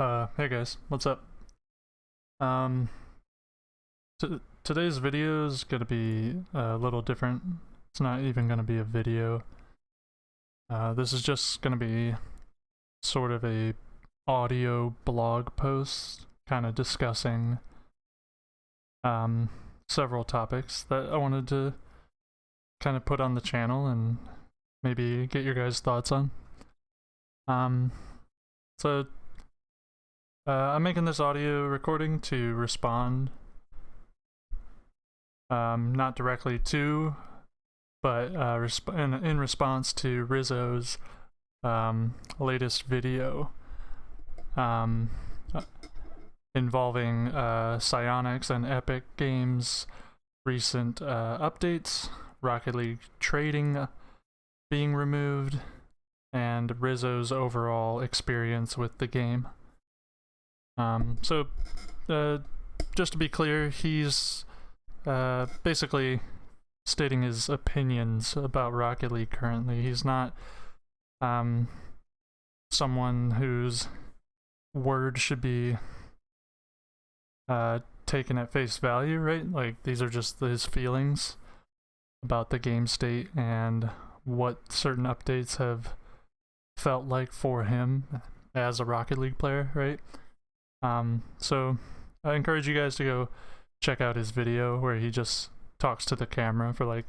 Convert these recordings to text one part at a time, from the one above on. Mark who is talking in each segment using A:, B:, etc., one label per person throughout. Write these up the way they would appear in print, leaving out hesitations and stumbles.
A: Hey guys, what's up? Um, today's video is gonna be a little different. It's not even gonna be a video. This is just gonna be sort of a audio blog post, kind of discussing several topics that I wanted to kind of put on the channel and maybe get your guys' thoughts on. So I'm making this audio recording to respond, not directly to, but in response to Rizzo's latest video involving Psyonix and Epic Games' recent updates, Rocket League trading being removed, and Rizzo's overall experience with the game. Just to be clear, he's basically stating his opinions about Rocket League currently. He's not someone whose word should be taken at face value, right? Like, these are just his feelings about the game state and what certain updates have felt like for him as a Rocket League player, right? So I encourage you guys to go check out his video where he just talks to the camera for like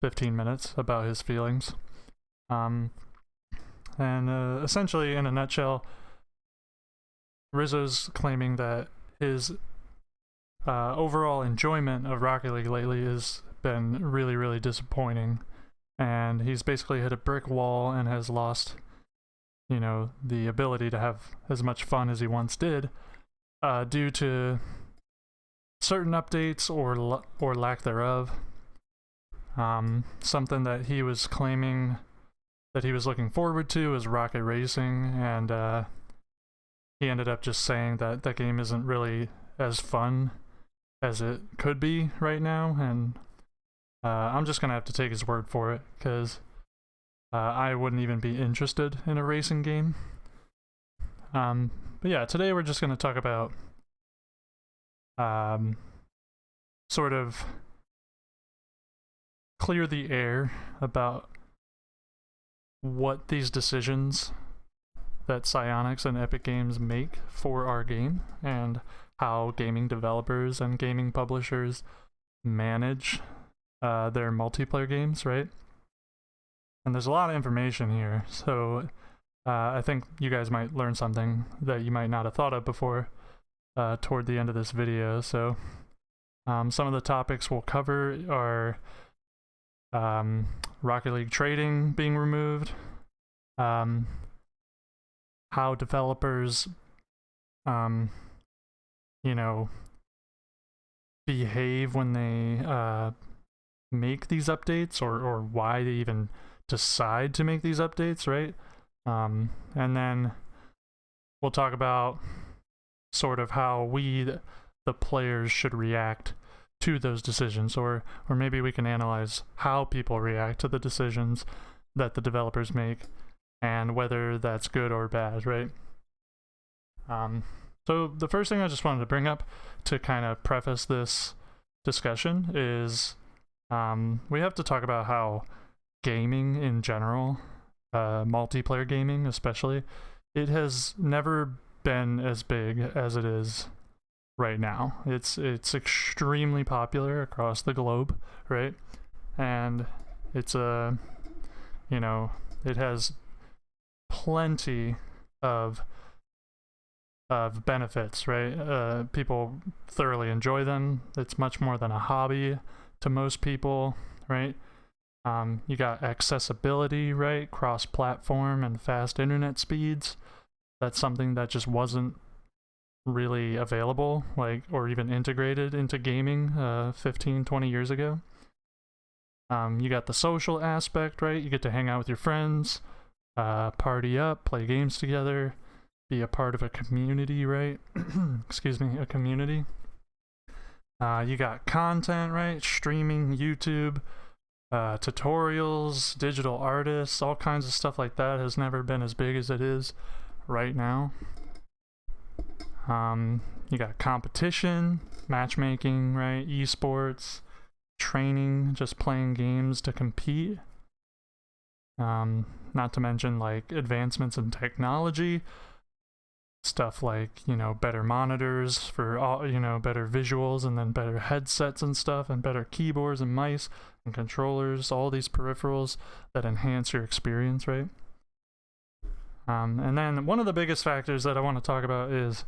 A: 15 minutes about his feelings. Essentially, in a nutshell, Rizzo's claiming that his overall enjoyment of Rocket League lately has been really, really disappointing, and he's basically hit a brick wall and has lost, you know, the ability to have as much fun as he once did, due to certain updates or lack thereof. Something that he was claiming that he was looking forward to was rocket racing, and he ended up just saying that that game isn't really as fun as it could be right now, and I'm just gonna have to take his word for it, because I wouldn't even be interested in a racing game. But yeah, today we're just going to talk about sort of clear the air about what these decisions that Psyonix and Epic Games make for our game, and how gaming developers and gaming publishers manage their multiplayer games, right? And there's a lot of information here, so I think you guys might learn something that you might not have thought of before toward the end of this video. So some of the topics we'll cover are Rocket League trading being removed, how developers behave when they make these updates, or why they even decide to make these updates, right? And then we'll talk about sort of how we, the players, should react to those decisions, or maybe we can analyze how people react to the decisions that the developers make and whether that's good or bad, right? So the first thing I just wanted to bring up to kind of preface this discussion is we have to talk about how gaming in general, multiplayer gaming especially, it has never been as big as it is right now. It's extremely popular across the globe, right? And it's it has plenty of benefits, right? People thoroughly enjoy them. It's much more than a hobby to most people, right? You got accessibility, right? Cross-platform and fast internet speeds. That's something that just wasn't really available, like, or even integrated into gaming 15, 20 years ago. You got the social aspect, right? You get to hang out with your friends, party up, play games together, be a part of a community, right? Excuse me, a community. You got content, right? Streaming, YouTube, tutorials, digital artists, all kinds of stuff like that has never been as big as it is right now. You got competition, matchmaking, right? Esports, training, just playing games to compete. Not to mention like advancements in technology, stuff like, you know, better monitors for all, you know, better visuals, and then better headsets and stuff, and better keyboards and mice and controllers, all these peripherals that enhance your experience, right? And then one of the biggest factors that I want to talk about is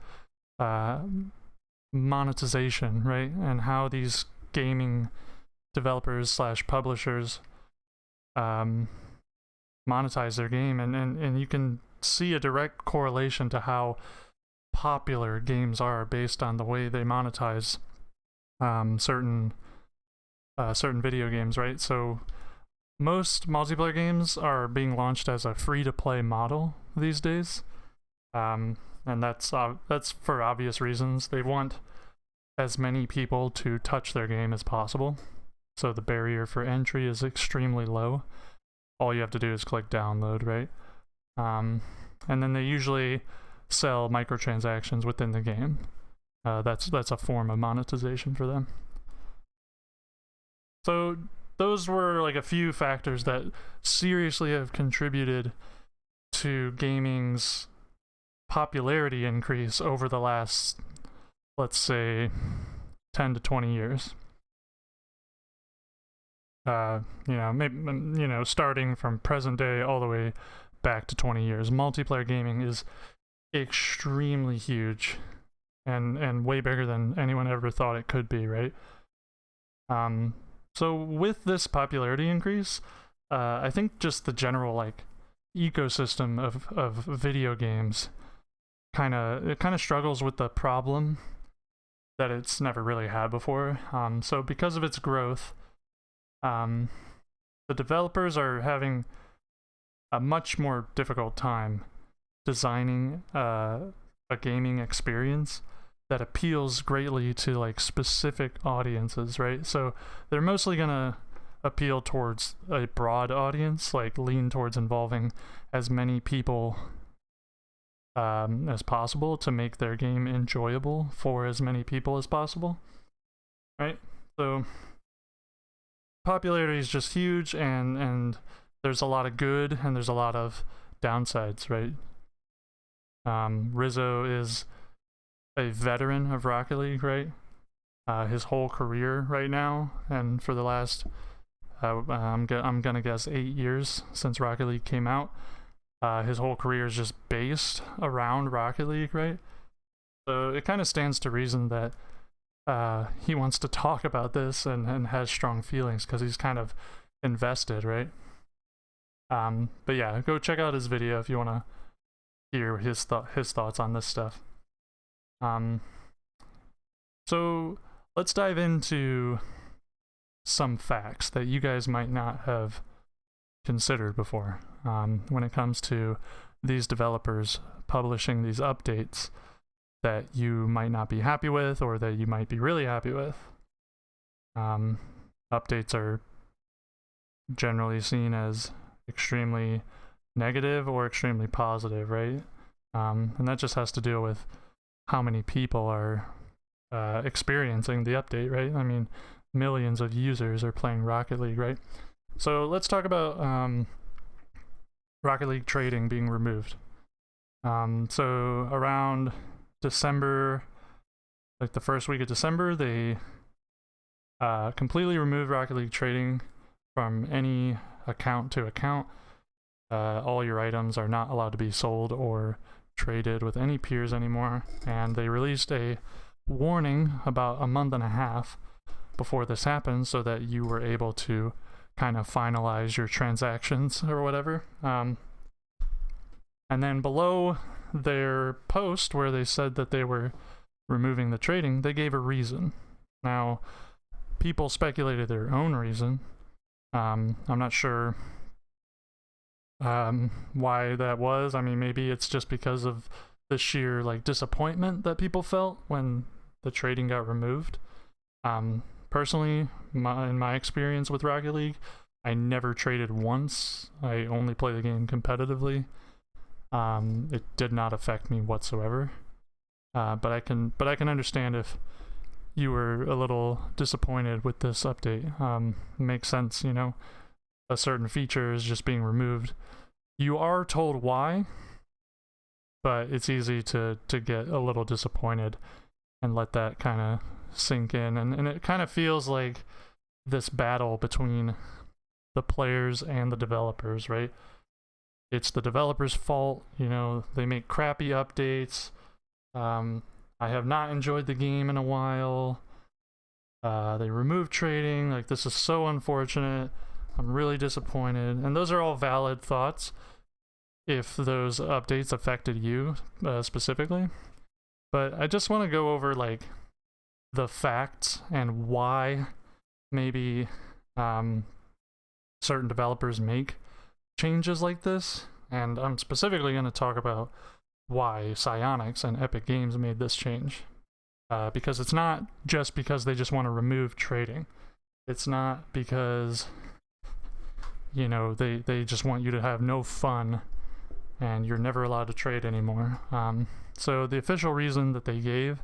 A: monetization, right? And how these gaming developers slash publishers monetize their game, and you can see a direct correlation to how popular games are based on the way they monetize certain video games, right? So most multiplayer games are being launched as a free-to-play model these days, and that's for obvious reasons. They want as many people to touch their game as possible, so the barrier for entry is extremely low. All you have to do is click download, right? And then they usually sell microtransactions within the game. That's a form of monetization for them. So those were like a few factors that seriously have contributed to gaming's popularity increase over the last, let's say, 10 to 20 years. Maybe, starting from present day all the way back to 20 years. Multiplayer gaming is extremely huge and way bigger than anyone ever thought it could be, right? So with this popularity increase, I think just the general like ecosystem of video games kind of struggles with the problem that it's never really had before. So because of its growth, the developers are having a much more difficult time designing a gaming experience that appeals greatly to like specific audiences, right? So they're mostly gonna appeal towards a broad audience, like lean towards involving as many people as possible to make their game enjoyable for as many people as possible, right? So popularity is just huge, and there's a lot of good and there's a lot of downsides, right? Rizzo is a veteran of Rocket League, right? His whole career right now, and for the last I'm gonna guess 8 years since Rocket League came out, his whole career is just based around Rocket League, right? So it kind of stands to reason that he wants to talk about this and has strong feelings because he's kind of invested, right? But yeah, go check out his video if you want to hear his thoughts on this stuff. So let's dive into some facts that you guys might not have considered before when it comes to these developers publishing these updates that you might not be happy with or that you might be really happy with. Updates are generally seen as extremely negative or extremely positive, right? And that just has to do with how many people are experiencing the update, right? I mean, millions of users are playing Rocket League, right? So let's talk about Rocket League trading being removed. So around December, like the first week of December, they completely removed Rocket League trading from any account to account. All your items are not allowed to be sold or traded with any peers anymore, and they released a warning about a month and a half before this happened so that you were able to kind of finalize your transactions or whatever. And then below their post where they said that they were removing the trading, they gave a reason. Now, people speculated their own reason. I'm not sure why that was. I mean, maybe it's just because of the sheer like disappointment that people felt when the trading got removed. Personally, in my experience with Rocket League, I never traded once. I only play the game competitively. It did not affect me whatsoever. But I can understand if you were a little disappointed with this update. Makes sense, you know, a certain feature is just being removed. You are told why, but it's easy to get a little disappointed and let that kind of sink in. And it kind of feels like this battle between the players and the developers, right? It's the developers' fault, you know, they make crappy updates. I have not enjoyed the game in a while. They removed trading. Like, this is so unfortunate. I'm really disappointed. And those are all valid thoughts if those updates affected you specifically. But I just want to go over, like, the facts and why maybe certain developers make changes like this. And I'm specifically going to talk about why Psyonix and Epic Games made this change. Because it's not just because they just want to remove trading. It's not because, you know, they just want you to have no fun and you're never allowed to trade anymore. So the official reason that they gave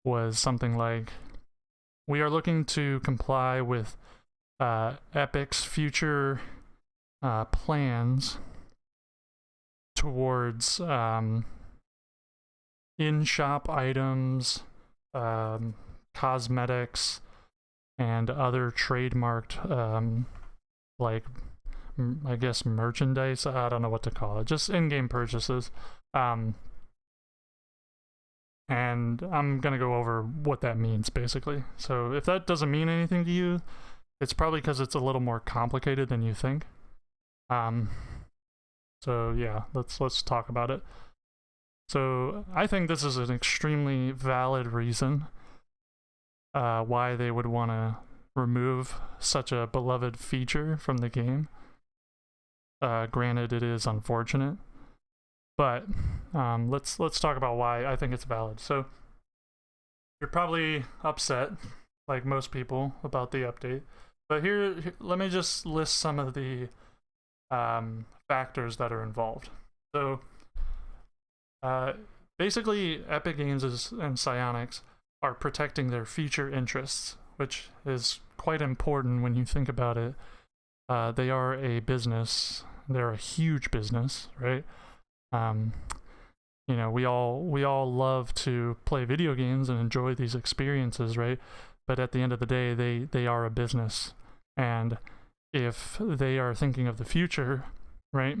A: was something like, we are looking to comply with Epic's future plans towards in-shop items, cosmetics, and other trademarked, like, I guess, merchandise. I don't know what to call it. Just in-game purchases. And I'm going to go over what that means, basically. So if that doesn't mean anything to you, it's probably because it's a little more complicated than you think. So yeah, let's talk about it. So I think this is an extremely valid reason why they would want to remove such a beloved feature from the game. Granted, it is unfortunate, but let's talk about why I think it's valid. So you're probably upset, like most people, about the update. But here let me just list some of the factors that are involved. So basically, Epic Games and Psyonix are protecting their future interests, which is quite important when you think about it. They are a business. They're a huge business, right? You know, we all love to play video games and enjoy these experiences, right? But at the end of the day, they are a business. And if they are thinking of the future, right,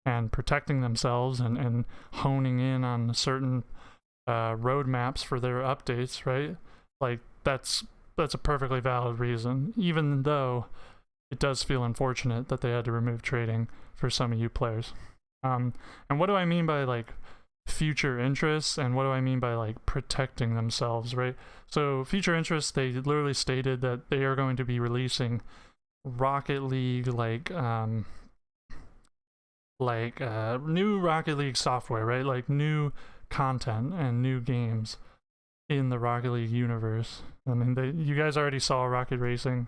A: and protecting themselves and honing in on certain roadmaps for their updates, right, like that's a perfectly valid reason, even though it does feel unfortunate that they had to remove trading for some of you players. And what do I mean by, like, future interests, and what do I mean by, like, protecting themselves, right? So future interests, they literally stated that they are going to be releasing Rocket League, new Rocket League software, right? Like new content and new games in the Rocket League universe. I mean, you guys already saw Rocket Racing,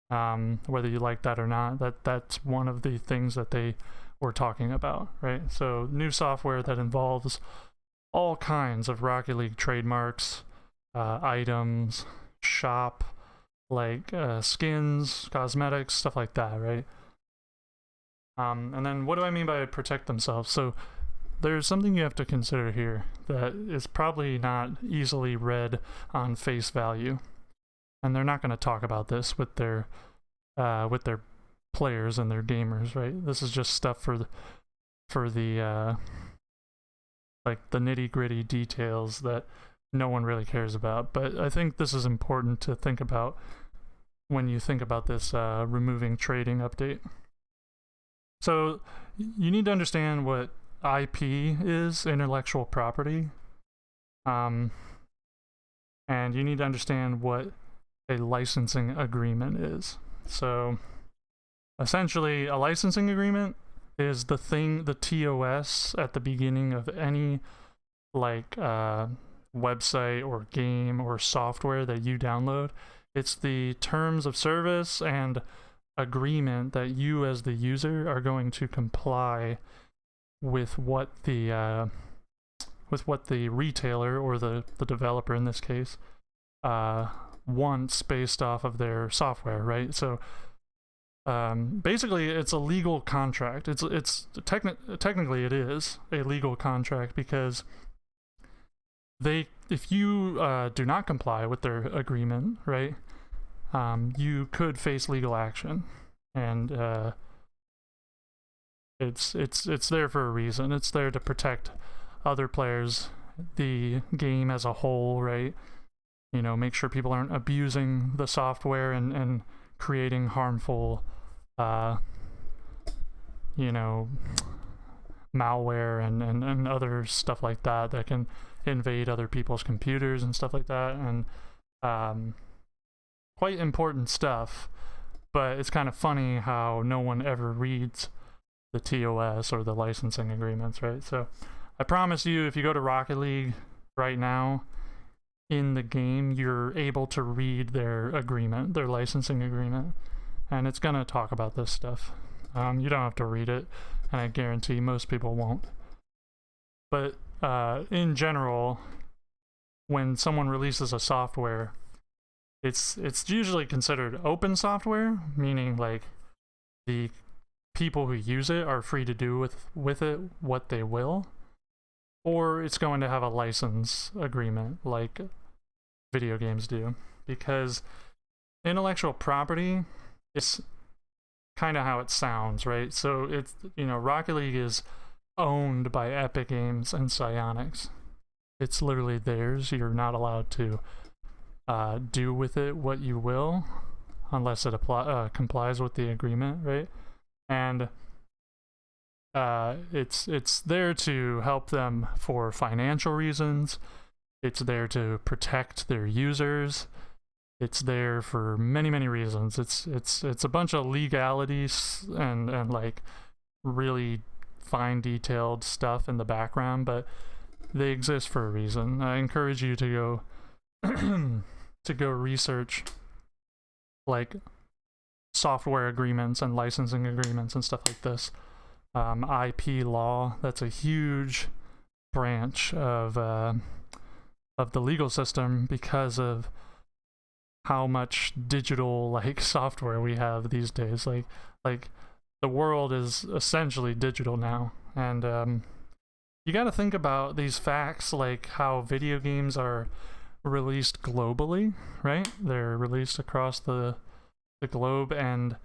A: whether you like that or not. That's one of the things that they were talking about, right? So new software that involves all kinds of Rocket League trademarks, items, shop, like skins, cosmetics, stuff like that, right? And then what do I mean by protect themselves? So there's something you have to consider here that is probably not easily read on face value, and they're not going to talk about this with their players and their gamers, right? This is just stuff for the like the nitty-gritty details that no one really cares about. But I think this is important to think about when you think about this removing trading update. So you need to understand what IP is, intellectual property, and you need to understand what a licensing agreement is. So essentially, a licensing agreement is the TOS at the beginning of any website or game or software that you download. It's the terms of service and agreement that you as the user are going to comply with what the with what the retailer or the developer in this case wants based off of their software, right? So basically it's a legal contract. It's technically it is a legal contract because if you do not comply with their agreement, right, you could face legal action, and it's there for a reason. It's there to protect other players, the game as a whole, right? You know, make sure people aren't abusing the software and creating harmful, you know, malware and other stuff like that can invade other people's computers and stuff like that. And quite important stuff, but it's kind of funny how no one ever reads the TOS or the licensing agreements, right? So I promise you, if you go to Rocket League right now, in the game, you're able to read their agreement, their licensing agreement, and it's gonna talk about this stuff. You don't have to read it, and I guarantee most people won't. But in general, when someone releases a software, it's usually considered open software, meaning like the people who use it are free to do with it what they will, or it's going to have a license agreement like video games do, because intellectual property is kind of how it sounds, right? So it's, you know, Rocket League is owned by Epic Games and Psyonix. It's literally theirs. You're not allowed to do with it what you will unless it complies with the agreement, right? And it's there to help them for financial reasons. It's there to protect their users. It's there for many reasons. It's a bunch of legalities and like really fine detailed stuff in the background, but they exist for a reason. I encourage you to go to go research like software agreements and licensing agreements and stuff like this. IP law, that's a huge branch of the legal system because of how much digital like software we have these days. Like the world is essentially digital now, and you got to think about these facts, like how video games are released globally, right? They're released across the globe, and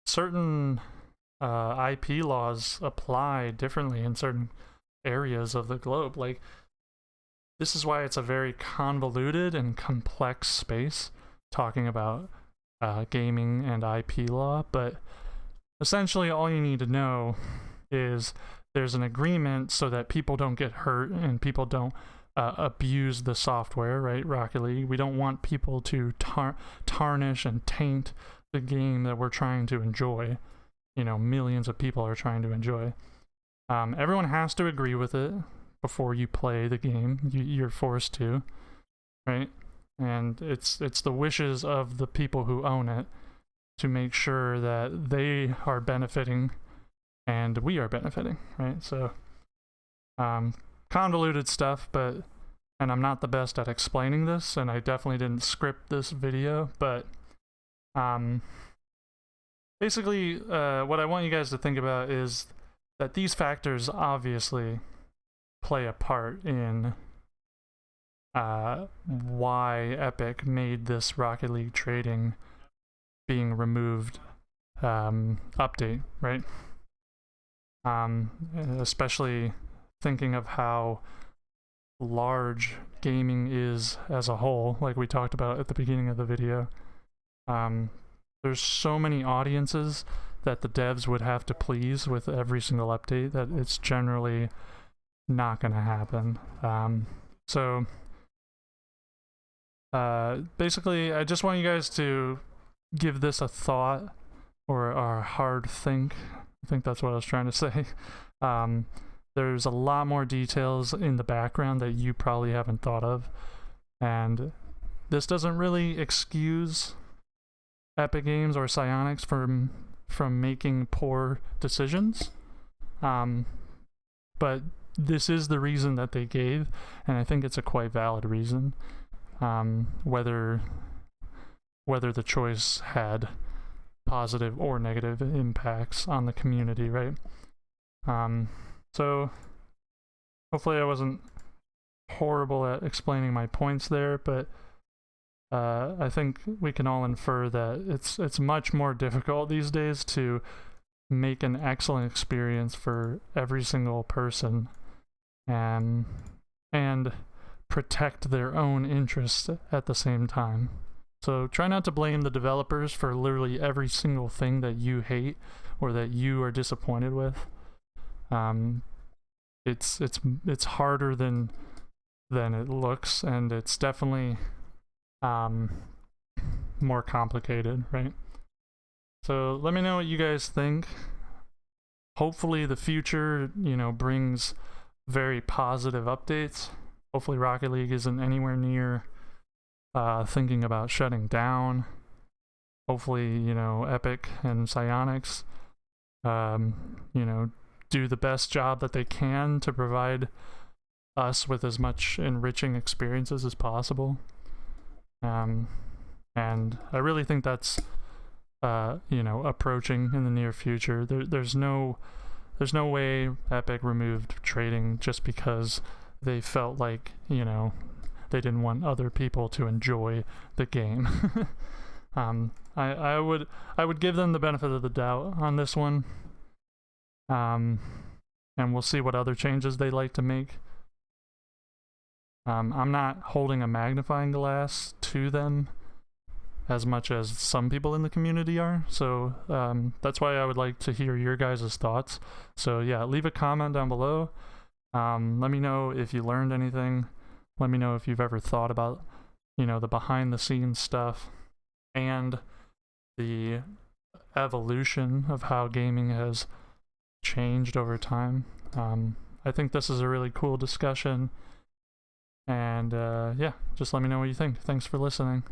A: certain IP laws apply differently in certain areas of the globe. Like, this is why it's a very convoluted and complex space talking about gaming and IP law, but essentially all you need to know is there's an agreement so that people don't get hurt and people don't abuse the software, right? Rocket League, we don't want people to tarnish and taint the game that we're trying to enjoy. You know, millions of people are trying to enjoy. Everyone has to agree with it before you play the game. You're forced to, right? And it's the wishes of the people who own it to make sure that they are benefiting and we are benefiting, right? So convoluted stuff, and I'm not the best at explaining this, and I definitely didn't script this video, but basically what I want you guys to think about is that these factors obviously play a part in why Epic made this Rocket League trading being removed update, right? Especially thinking of how large gaming is as a whole, like we talked about at the beginning of the video. There's so many audiences that the devs would have to please with every single update that it's generally not going to happen. So basically, I just want you guys to give this a thought or a hard think. I think that's what I was trying to say. There's a lot more details in the background that you probably haven't thought of, and this doesn't really excuse Epic Games or Psyonix from making poor decisions, but this is the reason that they gave, and I think it's a quite valid reason. Whether the choice had positive or negative impacts on the community, right? So hopefully I wasn't horrible at explaining my points there, but I think we can all infer that it's much more difficult these days to make an excellent experience for every single person, and protect their own interests at the same time. So try not to blame the developers for literally every single thing that you hate or that you are disappointed with. It's harder than it looks, and it's definitely more complicated, right? So let me know what you guys think. Hopefully the future, brings very positive updates. Hopefully Rocket League isn't anywhere near thinking about shutting down. Hopefully, Epic and Psyonix, do the best job that they can to provide us with as much enriching experiences as possible. And I really think that's approaching in the near future. There's no way Epic removed trading just because they felt like they didn't want other people to enjoy the game. I would give them the benefit of the doubt on this one, and we'll see what other changes they like to make. I'm not holding a magnifying glass to them as much as some people in the community are, so that's why I would like to hear your guys' thoughts. So yeah, leave a comment down below. Let me know if you learned anything. Let me know if you've ever thought about the behind the scenes stuff and the evolution of how gaming has changed over time. I think this is a really cool discussion, and yeah, just let me know what you think. Thanks for listening,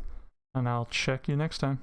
A: and I'll check you next time.